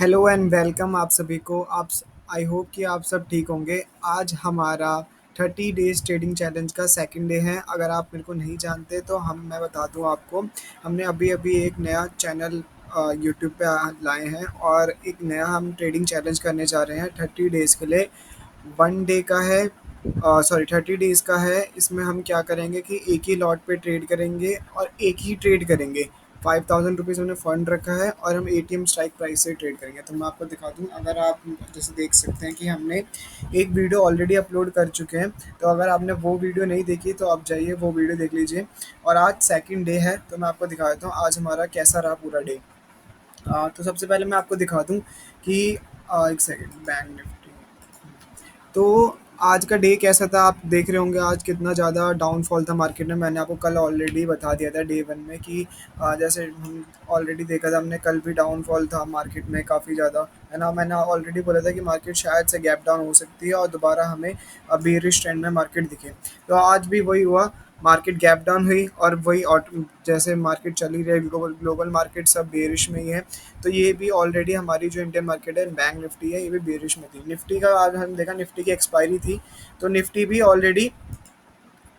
Hello and welcome आप सभी को। आई होप कि आप सब ठीक होंगे। आज हमारा 30 डेज़ ट्रेडिंग चैलेंज का सेकंड डे है। अगर आप मेरे को नहीं जानते तो मैं बता दूं आपको। हमने अभी-अभी एक नया चैनल यूट्यूब पे लाए हैं और एक नया हम ट्रेडिंग चैलेंज करने जा रहे हैं 30 डेज़ के लिए। 1 डे का है, 30 डेज़ का है। इसमें हम क्या करेंगे कि एक ही लॉट पे ट्रेड करेंगे और एक ही ट्रेड करेंगे। 5000 रुपीज़ हमने फंड रखा है और हम एटीएम स्ट्राइक प्राइस से ट्रेड करेंगे। तो मैं आपको दिखा दूँ, अगर आप जैसे देख सकते हैं कि हमने एक वीडियो ऑलरेडी अपलोड कर चुके हैं। तो अगर आपने वो वीडियो नहीं देखी तो आप जाइए वो वीडियो देख लीजिए। और आज सेकंड डे है तो मैं आपको दिखा देता हूँ आज हमारा कैसा रहा पूरा डे। तो सबसे पहले मैं आपको दिखा दूँ कि एक सेकंड, बैंक निफ्टी। तो आज का डे कैसा था आप देख रहे होंगे। आज कितना ज़्यादा डाउनफॉल था मार्केट में। मैंने आपको कल ऑलरेडी बता दिया था डे वन में कि जैसे हम ऑलरेडी देखा था हमने, कल भी डाउनफॉल था मार्केट में काफ़ी ज़्यादा, है ना। मैंने ऑलरेडी बोला था कि मार्केट शायद से गैप डाउन हो सकती है और दोबारा हमें बेयरिश ट्रेंड में मार्केट दिखे। तो आज भी वही हुआ, मार्केट गैप डाउन हुई और वही जैसे मार्केट चली रही, ग्लोबल ग्लोबल मार्केट सब बेयरिश में ही है। तो ये भी ऑलरेडी हमारी जो इंडियन मार्केट है, बैंक निफ्टी है, ये भी बेयरिश में थी। निफ्टी का आज हम देखा, निफ्टी की एक्सपायरी थी तो निफ्टी भी ऑलरेडी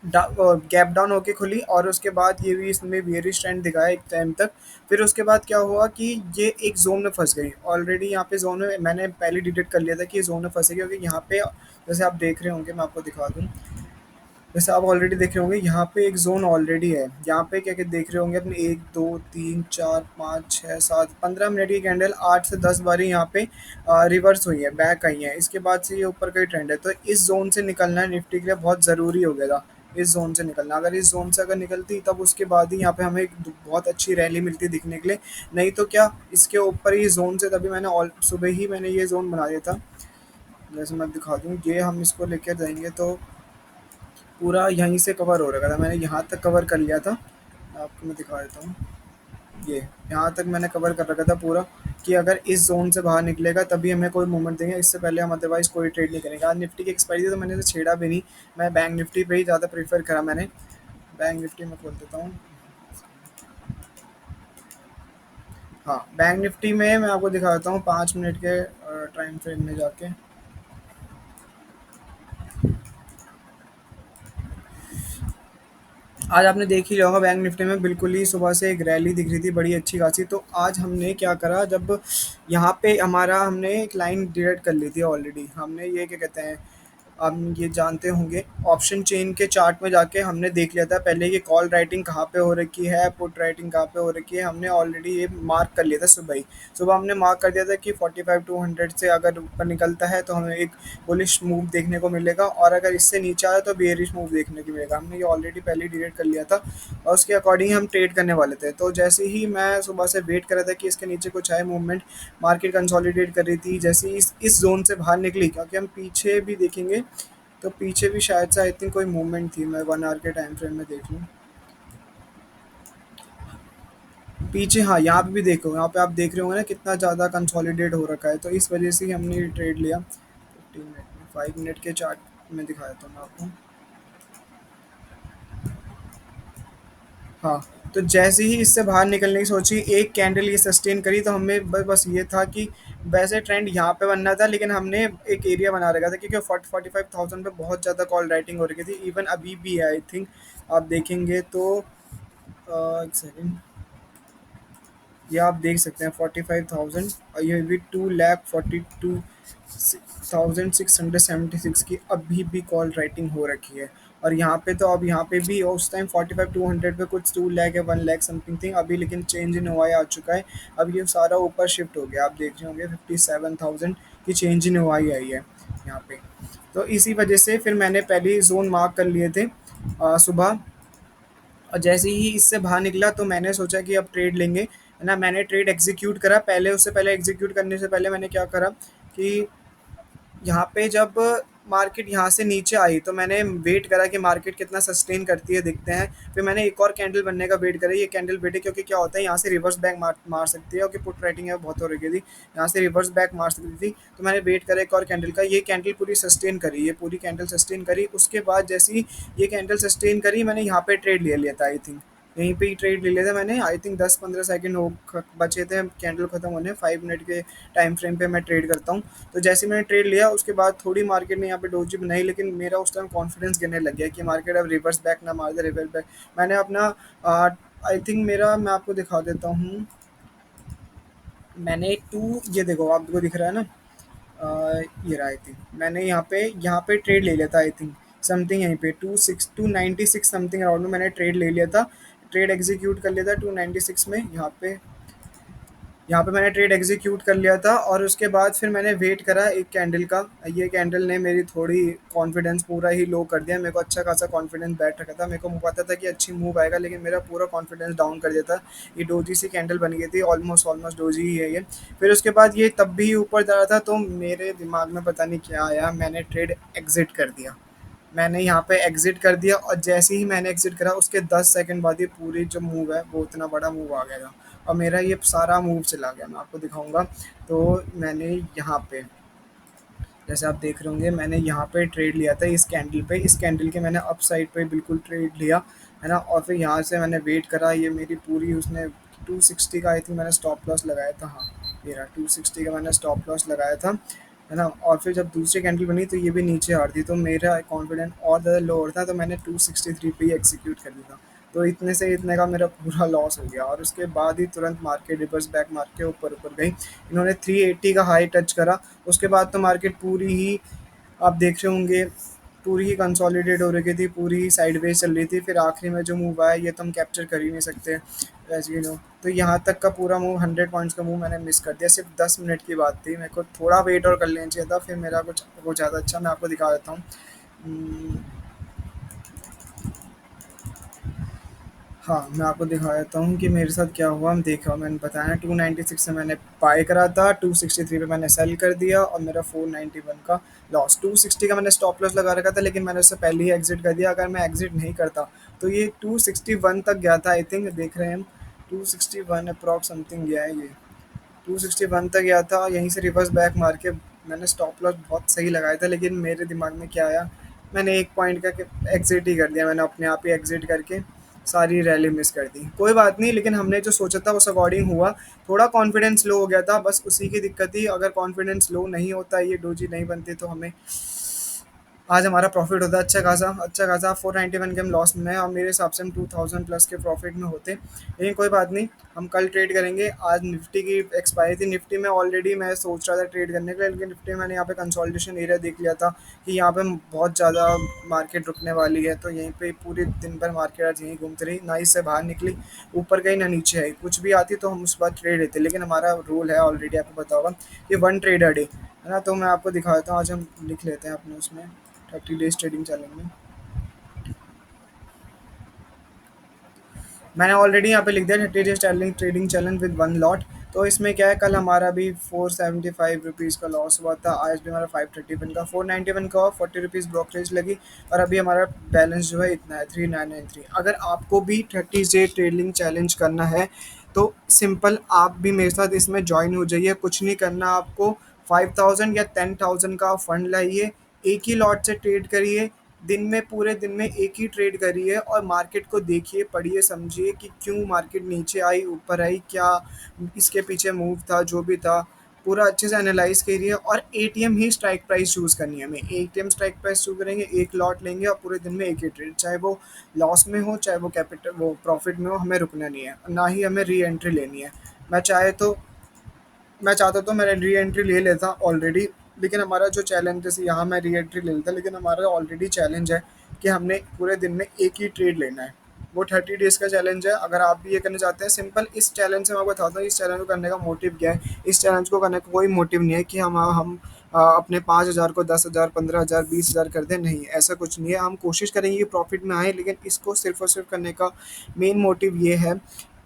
गैप डाउन होके खुली और उसके बाद ये भी इसमें बेयरिश ट्रेंड दिखाया एक टाइम तक। फिर उसके बाद क्या हुआ कि ये एक जोन में फंस गई ऑलरेडी। यहाँ पे जोन में मैंने पहले डिटेक्ट कर लिया था कि ये जोन में फंसेगी, क्योंकि यहाँ पे जैसे आप देख रहे होंगे, मैं आपको दिखा दूँ। जैसे आप ऑलरेडी देख रहे होंगे यहाँ पे एक जोन ऑलरेडी है। यहाँ पे क्या क्या देख रहे होंगे अपने, 1 2 3 4 5 6 7 15 मिनट की कैंडल 8 से 10 बारी यहाँ पे रिवर्स हुई है, बैक आई है। इसके बाद से ये ऊपर का ही ट्रेंड है। तो इस जोन से निकलना निफ्टी के लिए बहुत ज़रूरी हो गया था। इस जोन से निकलना, अगर इस जोन से अगर निकलती तब उसके बाद ही यहाँ पे हमें एक बहुत अच्छी रैली मिलती दिखने के लिए। नहीं तो क्या, इसके ऊपर ही जोन से, तभी मैंने सुबह ही मैंने ये जोन बना दिया था। जैसे मैं दिखा दूँ, ये हम इसको लेकर जाएंगे तो पूरा यहीं से कवर हो रखा था। मैंने यहाँ तक कवर कर लिया था। आपको मैं दिखा देता हूँ, ये यहाँ तक मैंने कवर कर रखा था पूरा, कि अगर इस जोन से बाहर निकलेगा तभी हमें कोई मूवमेंट देंगे, इससे पहले हम अदरवाइज कोई ट्रेड नहीं करेंगे। आज निफ्टी की एक्सपायरी थी तो मैंने इसे छेड़ा भी नहीं। मैं बैंक निफ्टी पे ही ज़्यादा प्रीफर करा मैंने। बैंक निफ्टी में खोल देता हूँ। हाँ, बैंक निफ्टी में मैं आपको दिखा देता हूँ 5 मिनट के टाइम फ्रेम में जाके। आज आपने देख ही लिया होगा, बैंक निफ्टी में बिल्कुल ही सुबह से एक रैली दिख रही थी बड़ी अच्छी खासी। तो आज हमने क्या करा, जब यहाँ पे हमारा हमने एक लाइन डिरेक्ट कर ली थी ऑलरेडी। हमने ये क्या कहते हैं, आप ये जानते होंगे, ऑप्शन चेन के चार्ट में जाके हमने देख लिया था पहले कि कॉल राइटिंग कहाँ पे हो रखी है, पुट राइटिंग कहाँ पे हो रखी है। हमने ऑलरेडी ये मार्क कर लिया था सुबह ही। सुबह हमने मार्क कर दिया था कि 45-200 से अगर ऊपर निकलता है तो हमें एक बुलिश मूव देखने को मिलेगा, और अगर इससे नीचे आया तो बेयरिश मूव देखने को मिलेगा। हमने ये ऑलरेडी पहले ही डिलीट कर लिया था और उसके अकॉर्डिंग हम ट्रेड करने वाले थे। तो जैसे ही मैं सुबह से वेट कर रहा था कि इसके नीचे कुछ आए मूवमेंट, मार्केट कंसोलिडेट कर रही थी। जैसे ही इस जोन से बाहर निकली, क्योंकि हम पीछे भी देखेंगे तो पीछे भी शायद से आई थिंक कोई मूवमेंट थी। मैं 1 आवर के टाइम फ्रेम में देख लूँ पीछे। हाँ, यहाँ पे भी देखो, यहाँ पे आप देख रहे होंगे ना कितना ज़्यादा कंसोलिडेट हो रखा है। तो इस वजह से ही हमने ये ट्रेड लिया। 15 मिनट में, 5 मिनट के चार्ट में दिखाया था मैं आपको। हाँ, तो जैसे ही इससे बाहर निकलने की सोची, एक कैंडल ये सस्टेन करी, तो हमें बस ये था कि वैसे ट्रेंड यहाँ पे बनना था, लेकिन हमने एक एरिया बना रखा था क्योंकि 45,000 पे बहुत ज़्यादा कॉल राइटिंग हो रही थी। इवन अभी भी है आई थिंक, आप देखेंगे तो एक सेकेंड, ये आप देख सकते हैं 45,000, और ये भी 2,42,676 की अभी भी कॉल राइटिंग हो रखी है। और यहाँ पे तो अब यहाँ पे भी उस टाइम 45-200 पे कुछ 2 लाख या 1 लाख समथिंग थी अभी, लेकिन चेंज इन हुआ आ चुका है। अब ये सारा ऊपर शिफ्ट हो गया, आप देख रहे होंगे 57,000 की चेंज इन हुआ आई है यहाँ पे। तो इसी वजह से फिर मैंने पहले ही जोन मार्क कर लिए थे सुबह। और जैसे ही इससे बाहर निकला तो मैंने सोचा कि अब ट्रेड लेंगे, है ना। मैंने ट्रेड एग्जीक्यूट करा पहले। उससे पहले एग्जीक्यूट करने से पहले मैंने क्या करा कि यहाँ पे जब मार्केट यहाँ से नीचे आई तो मैंने वेट करा कि मार्केट कितना सस्टेन करती है, देखते हैं। फिर मैंने एक और कैंडल बनने का वेट करा। ये कैंडल वेट है क्योंकि क्या होता है, यहाँ से रिवर्स बैक मार सकती है, क्योंकि पुट राइटिंग है बहुत हो रही थी, यहाँ से रिवर्स बैक मार सकती थी। तो मैंने वेट करा एक और कैंडल का। ये कैंडल पूरी सस्टेन करी, ये पूरी कैंडल सस्टेन करी। उसके बाद जैसे ही ये कैंडल सस्टेन करी, मैंने यहाँ पे ट्रेड ले लिया था आई थिंक। यहीं पे ही ट्रेड ले लिया था मैंने। आई थिंक 10-15 सेकंड बचे थे कैंडल खत्म होने, 5 मिनट के टाइम फ्रेम पे मैं ट्रेड करता हूँ। तो जैसे ही मैंने ट्रेड लिया उसके बाद थोड़ी मार्केट ने यहाँ पे डोजी बनाई, लेकिन मेरा उस टाइम कॉन्फिडेंस गिरने लग गया कि मार्केट अब रिवर्स बैक ना मार दे, रिवर्स बैक। मैंने अपना आई थिंक मेरा, मैं आपको दिखा देता हूँ। मैंने टू, ये देखो आपको दिख रहा है ना, ये रहा। आई थिंक मैंने यहाँ पे ट्रेड ले लिया था। आई थिंक समथिंग यहीं पे 296 समथिंग अराउंड में मैंने ट्रेड ले लिया था। ट्रेड एग्जीक्यूट कर लिया था 296 में। यहाँ पे मैंने ट्रेड एग्जीक्यूट कर लिया था, और उसके बाद फिर मैंने वेट करा एक कैंडल का। ये कैंडल ने मेरी थोड़ी कॉन्फिडेंस पूरा ही लो कर दिया। मेरे को अच्छा खासा कॉन्फिडेंस बैठ रखा था, मेरे को पता था कि अच्छी मूव आएगा, लेकिन मेरा पूरा कॉन्फिडेंस डाउन कर दिया था। ये डोजी सी कैंडल बन गई थी, ऑलमोस्ट ऑलमोस्ट डोजी ही है ये। फिर उसके बाद ये तब भी ऊपर जा रहा था, तो मेरे दिमाग में पता नहीं क्या आया, मैंने ट्रेड एग्जिट कर दिया। मैंने यहाँ पे एग्जिट कर दिया, और जैसे ही मैंने एग्जिट करा उसके 10 सेकंड बाद ये पूरी जो मूव है वो इतना बड़ा मूव आ गया था, और मेरा ये सारा मूव चला गया। मैं आपको दिखाऊंगा। तो मैंने यहाँ पे, जैसे आप देख रहे होंगे, मैंने यहाँ पे ट्रेड लिया था इस कैंडल पे। इस कैंडल के मैंने अप साइड पे बिल्कुल ट्रेड लिया, है ना। और फिर यहाँ से मैंने वेट करा, ये मेरी पूरी उसने 260 का आई थिंक मैंने स्टॉप लॉस लगाया था। हाँ, ये रहा 260 का मैंने स्टॉप लॉस लगाया था, है ना। और फिर जब दूसरी कैंडल बनी तो ये भी नीचे आ रही थी, तो मेरा कॉन्फिडेंस और ज़्यादा लो हो रहा था, तो मैंने 263 पे ही एग्जीक्यूट कर दिया था। तो इतने से इतने का मेरा पूरा लॉस हो गया, और उसके बाद ही तुरंत मार्केट रिवर्स बैक मार के ऊपर ऊपर गई। इन्होंने 380 का हाई टच करा, उसके बाद तो मार्केट पूरी ही, आप देख रहे होंगे, पूरी ही कंसोलिडेट हो रही थी, पूरी ही साइडवेज चल रही थी। फिर आखिरी में जो मूव आया ये तो हम कैप्चर कर ही नहीं सकते, एज यू नो। तो यहाँ तक का पूरा मूव 100 पॉइंट्स का मूव मैंने मिस कर दिया। सिर्फ 10 मिनट की बात थी, मेरे को थोड़ा वेट और कर लेना चाहिए था, फिर मेरा कुछ हो ज़्यादा अच्छा। मैं आपको दिखा देता हूँ। हम्म, हाँ, मैं आपको दिखा देता हूँ कि मेरे साथ क्या हुआ। हम देखा, मैंने बताया 296 से मैंने बाय करा था, 263 पे मैंने सेल कर दिया, और मेरा 491 का लॉस। 260 का मैंने स्टॉप लॉस लगा रखा था, लेकिन मैंने उससे पहले ही एग्जिट कर दिया। अगर मैं एग्जिट नहीं करता तो ये 261 तक गया था। आई थिंक देख रहे हैं हम, 261 अप्रॉक्स समथिंग गया है ये। 261 तक गया था, यहीं से रिवर्स बैक मार के मैंने स्टॉप लॉस बहुत सही लगाया था। लेकिन मेरे दिमाग में क्या आया, मैंने एक पॉइंट का एग्जिट ही कर दिया। मैंने अपने आप ही एग्जिट करके सारी रैली मिस कर दी। कोई बात नहीं, लेकिन हमने जो सोचा था उस अकॉर्डिंग हुआ। थोड़ा कॉन्फिडेंस लो हो गया था, बस उसी की दिक्कत थी। अगर कॉन्फिडेंस लो नहीं होता, ये डोजी नहीं बनती, तो हमें आज हमारा प्रॉफिट होता अच्छा खासा 491 के हम लॉस में हैं, और मेरे हिसाब से हम 2000 प्लस के प्रॉफिट में होते। लेकिन कोई बात नहीं, हम कल ट्रेड करेंगे। आज निफ्टी की एक्सपायरी थी, निफ्टी में ऑलरेडी मैं सोच रहा था ट्रेड करने के लिए, लेकिन निफ्टी में मैंने यहाँ पे कंसोलिडेशन एरिया देख लिया था कि यहाँ पे बहुत ज़्यादा मार्केट रुकने वाली है। तो यहीं पे पूरे दिन भर मार्केट आज यहीं घूमती रही, ना इससे बाहर निकली, ऊपर गई ना नीचे आई। कुछ भी आती तो हम उस बार ट्रेड लेते, लेकिन हमारा रूल है ऑलरेडी, आपको पता होगा, कि 1 ट्रेड अ डे, है ना। तो मैं आपको दिखा देता हूँ, आज हम लिख लेते हैं अपने उसमें 30 डेज ट्रेडिंग चैलेंज में। मैंने ऑलरेडी यहाँ पे लिख दिया 30 days trading trading challenge with 1 lot. तो इसमें क्या है, कल हमारा भी 475 रुपीज़ का लॉस हुआ था, आज भी हमारा 531 का, 491 का, और 40 रुपीज़ ब्रोकरेज लगी। और अभी हमारा बैलेंस जो है इतना है, 3993। अगर आपको भी 30 डे ट्रेडिंग चैलेंज करना है तो सिंपल, आप भी मेरे साथ इसमें ज्वाइन हो जाइए। कुछ नहीं करना आपको, 5000 या 10,000 का फंड लाइए, एक ही लॉट से ट्रेड करिए, दिन में, पूरे दिन में एक ही ट्रेड करिए, और मार्केट को देखिए, पढ़िए, समझिए कि क्यों मार्केट नीचे आई, ऊपर आई, क्या इसके पीछे मूव था, जो भी था पूरा अच्छे से एनालाइज करिए। और एटीएम ही स्ट्राइक प्राइस चूज़ करनी है हमें। एटीएम स्ट्राइक प्राइस चूज करेंगे, एक लॉट लेंगे, और पूरे दिन में एक ही ट्रेड, चाहे वो लॉस में हो चाहे वो कैपिटल वो प्रॉफिट में हो, हमें रुकना नहीं है, ना ही हमें री एंट्री लेनी है। मैं चाहे तो मैं चाहता तो मैं री एंट्री ले लेता ऑलरेडी, लेकिन हमारा जो चैलेंज, जैसे यहाँ मैं री एंट्री ले लेता, लेकिन हमारा ऑलरेडी चैलेंज है कि हमने पूरे दिन में एक ही ट्रेड लेना है। वो 30 डेज का चैलेंज है। अगर आप भी ये करना चाहते हैं, सिंपल इस चैलेंज से मैं आपको बताता हूँ इस चैलेंज को करने का मोटिव क्या है। इस चैलेंज को करने का कोई मोटिव नहीं है कि हम अपने 5,000 को 10,000, 15,000, 20,000 कर दें, नहीं, ऐसा कुछ नहीं है। हम कोशिश करेंगे कि प्रॉफिट में आए, लेकिन इसको सिर्फ और सिर्फ करने का मेन मोटिव ये है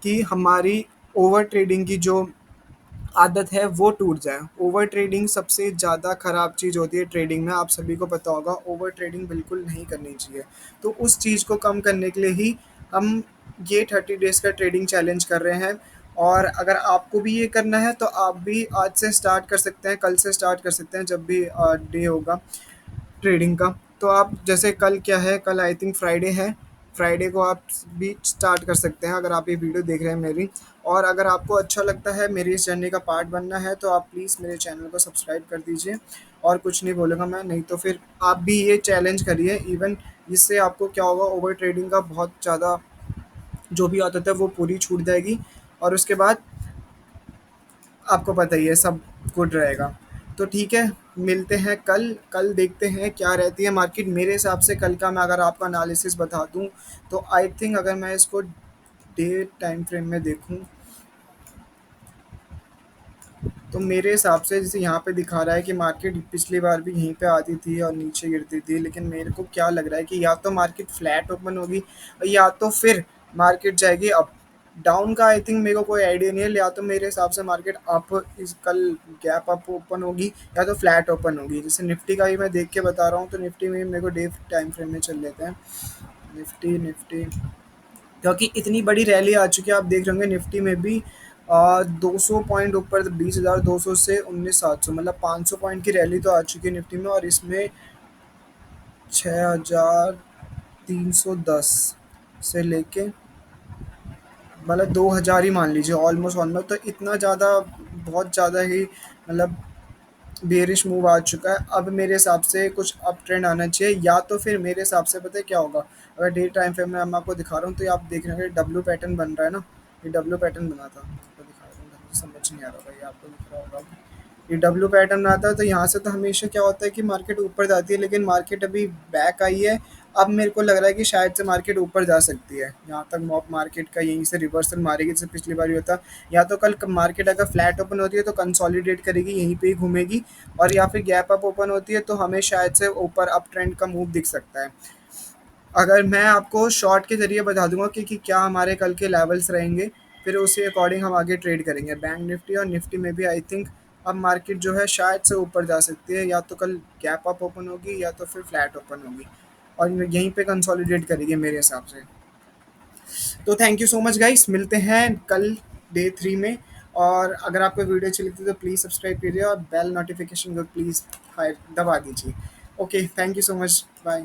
कि हमारी ओवर ट्रेडिंग की जो आदत है वो टूट जाए। ओवर ट्रेडिंग सबसे ज़्यादा ख़राब चीज़ होती है ट्रेडिंग में, आप सभी को पता होगा। ओवर ट्रेडिंग बिल्कुल नहीं करनी चाहिए। तो उस चीज़ को कम करने के लिए ही हम ये 30 डेज़ का ट्रेडिंग चैलेंज कर रहे हैं। और अगर आपको भी ये करना है तो आप भी आज से स्टार्ट कर सकते हैं, कल से स्टार्ट कर सकते हैं, जब भी डे होगा ट्रेडिंग का। तो आप जैसे, कल क्या है, कल आई थिंक फ्राइडे है। फ्राइडे को आप भी स्टार्ट कर सकते हैं अगर आप ये वीडियो देख रहे हैं मेरी। और अगर आपको अच्छा लगता है, मेरी इस जर्नी का पार्ट बनना है, तो आप प्लीज़ मेरे चैनल को सब्सक्राइब कर दीजिए। और कुछ नहीं बोलूँगा मैं, नहीं तो फिर आप भी ये चैलेंज करिए इवन, जिससे आपको क्या होगा, ओवर ट्रेडिंग का बहुत ज़्यादा जो भी आदत है वो पूरी छूट जाएगी। और उसके बाद आपको पता ही है सब गुड रहेगा। तो ठीक है, मिलते हैं कल। कल देखते हैं क्या रहती है मार्केट। मेरे हिसाब से कल का मैं अगर आपको एनालिसिस बता दूं, तो आई थिंक अगर मैं इसको डे टाइम फ्रेम में देखूं, तो मेरे हिसाब से जैसे यहाँ पे दिखा रहा है कि मार्केट पिछली बार भी यहीं पे आती थी और नीचे गिरती थी, लेकिन मेरे को क्या लग रहा है कि या तो मार्केट फ्लैट ओपन होगी, या तो फिर मार्केट जाएगी अप। डाउन का आई थिंक मेरे को कोई आइडिया नहीं है। या तो मेरे हिसाब से मार्केट अप इस कल गैप अप ओपन होगी, या तो फ्लैट ओपन होगी। जैसे निफ्टी का ही मैं देख के बता रहा हूँ, तो निफ्टी में मेरे को डे टाइम फ्रेम में चल लेते हैं। निफ्टी निफ्टी क्योंकि इतनी बड़ी रैली आ चुकी है, आप देख रहे होंगे निफ्टी में भी 200 पॉइंट ऊपर, 20,200 से 19,700, मतलब 500 पॉइंट की रैली तो आ चुकी है निफ्टी में। और इसमें 6,310 से लेके मतलब 2,000 ही मान लीजिए, ऑलमोस्ट ऑलमोस्ट। तो इतना ज़्यादा, बहुत ज़्यादा ही मतलब बेरिश मूव आ चुका है। अब मेरे हिसाब से कुछ अप ट्रेंड आना चाहिए, या तो फिर मेरे हिसाब से पता है क्या होगा। अगर डे टाइम फ्रेम में मैं आपको दिखा रहा हूँ, तो ये आप देख रहे हैं डब्ल्यू पैटर्न बन रहा है ना। ये डब्ल्यू पैटर्न बना था, आपको दिखा रहा हूँ, ढंग से समझ नहीं आ रहा भाई, आपको दिख रहा होगा। ये डब्ल्यू पैटर्न बनाता है, तो यहाँ से तो हमेशा क्या होता है कि मार्केट ऊपर जाती है, लेकिन मार्केट अभी बैक आई है। अब मेरे को लग रहा है कि शायद से मार्केट ऊपर जा सकती है, यहाँ तक मॉप मार्केट का यहीं से रिवर्सल मारेगी जैसे पिछली बार ही होता। या तो कल मार्केट अगर फ्लैट ओपन होती है तो कंसोलिडेट करेगी, यहीं पे ही घूमेगी। और या फिर गैप अप ओपन होती है तो हमें शायद से ऊपर अप ट्रेंड का मूव दिख सकता है। अगर मैं आपको शॉर्ट के ज़रिए बता दूँगा कि क्या हमारे कल के लेवल्स रहेंगे, फिर उसी अकॉर्डिंग हम आगे ट्रेड करेंगे। बैंक निफ्टी और निफ्टी में भी आई थिंक अब मार्केट जो है शायद से ऊपर जा सकती है, या तो कल गैप अप ओपन होगी, या तो फिर फ्लैट ओपन होगी। और यहीं पे कंसोलिडेट करेगी मेरे हिसाब से। तो thank you so much guys, मिलते हैं कल डे 3 में। और अगर आपको वीडियो अच्छी लगती है तो प्लीज़ सब्सक्राइब कीजिए और बेल नोटिफिकेशन को प्लीज़ दबा दीजिए। Okay, thank you so much, bye.